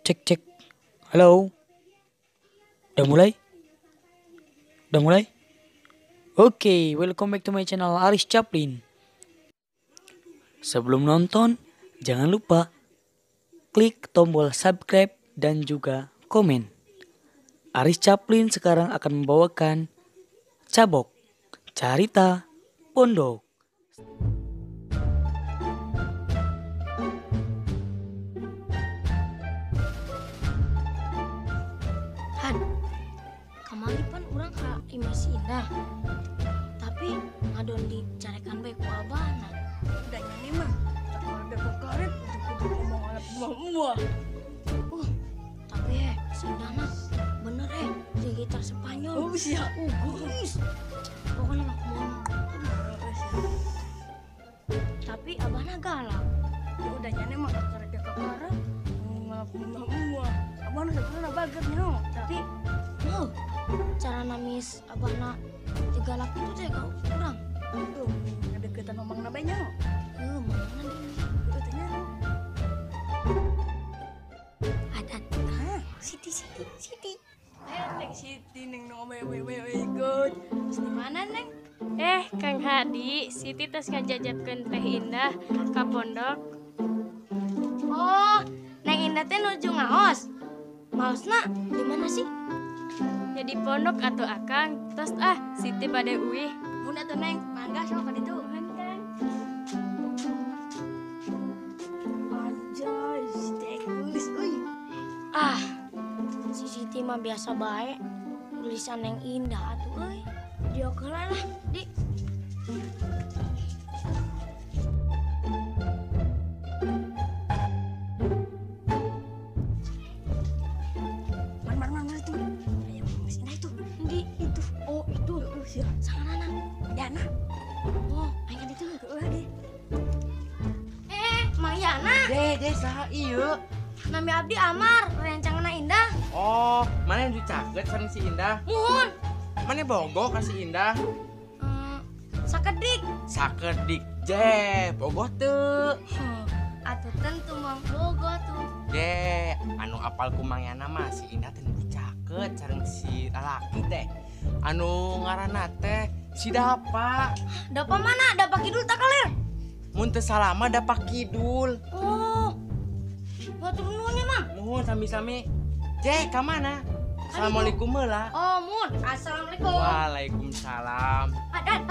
Cek cek. Halo. Udah mulai? Udah mulai? Oke, welcome back to my channel Aris Chaplin. Sebelum nonton, jangan lupa klik tombol subscribe dan juga komen. Aris Chaplin sekarang akan membawakan Cabok, Carita Pondok. Han, kamari pan urang ka Imasi Indah. Tapi ngadon dicarekan bae ku abana. Dan ini mah ada kekaret untuk ngomong anak buah. Tapi si Indah mah bener si gitar Spanyol. Oh siap. Guys. Pokoknya mah ngomong. Tapi abana galak. Udah nyane mah kekaret kekaret ngalap buah. Abang udah pernah baget nyo. Tapi cara namis abana digalak itu teh kau kurang. Tuh, ada kita ngomong nabe nyo. Mana ini? Katanya Adat. Siti. Neng Siti neng ikut. Terus di mana, Neng? Kang Hadi, Siti tes ngajajatkeun Teh Indah ka pondok. Oh, Neng Indah teh nuju ngaos. Maosna di mana sih? Jadi pondok atuh Akang, tos Siti bade uih. Mun atuh Neng, mangga sok ka ditu. Anjay, Siti tulis euy. Si Siti mah biasa bae. Tulisan Neng Indah atuh euy. Diokeula lah, Di. Man itu. Ayo mesin itu. Di itu. Oh, itu. Siap. Sangarana. Yana. Oh, aing kan itu. Lagi. Mang Yana. Deh, saha ieu? Nami abdi Amar, rencanganna Indah. Oh, mana yang dicaket sama si Indah? Muhun. Mana bogoh ka si Indah? Sakedik. Sakedik je, bogoh teu. Atuh tentu Mang Bogo tuh. Deh, anu apal ku Mang Yana mah si Indah teh dicaket sareng si lalaki teh. Anu ngaranna teh si Dapa. Dapa mana? Dapa Kidul tak kalir. Mun teu salama Dapa Kidul. Oh. Batur nuhunnya, Mang. Muhun sami-sami. Je, ka mana? Assalamualaikum heula. Oh, Mun. Assalamualaikum. Waalaikumsalam. Han.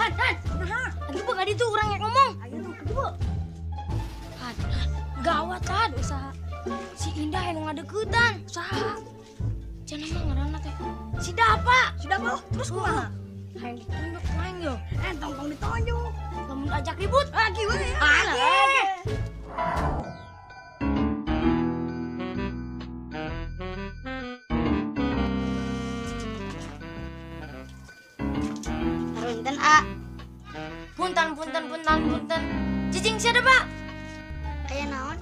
Nah, lagi buka di tuh orang yang ngomong. Ayo tuh kedua. Han. Gawat Han, usaha. Si Indah yang ngadeukeutan, usaha. Cenah mah ngaranna teh. Si Dapa. Sudah mau terus kumaha? Hayang ditunjuk main yo. Tongkong ditonjok. Lamun ajak ribut, Lagi we. lagi. Punten Punten. Cicing siapa, Pak? Aya naon,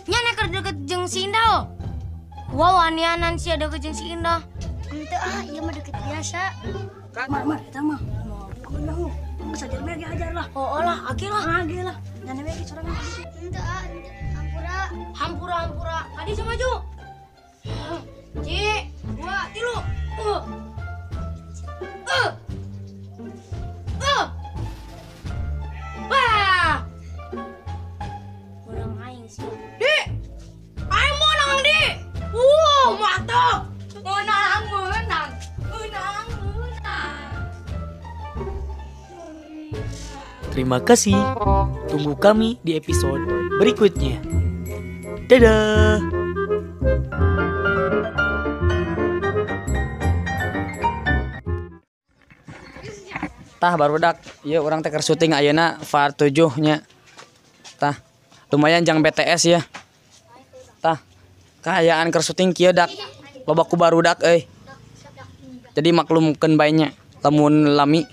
Nya keur deket jeung si Indah. Wow, anianan si ada jeung si Indah. Henteu ieu mah deket biasa. Mar, kita mah mau kunaon? Masa jadi lagi ajar lah. Oh lah, age lah. Lagi lah. Nyane we sorang. Henteu hampura. Adi sama maju. Ci, 2, 3. Wah. Urang aing sih. Di. Aing menang, Di. Mantap. Menang. Terima kasih. Tunggu kami di episode berikutnya. Dadah. Tah barudak, ieu urang teh keur syuting ayeuna VAR 7 nya. Tah, lumayan jang BTS ya. Tah, kaayaan keur syuting kieu dak. Loba ku barudak euy. Jadi maklumkeun bae nya lamun lami.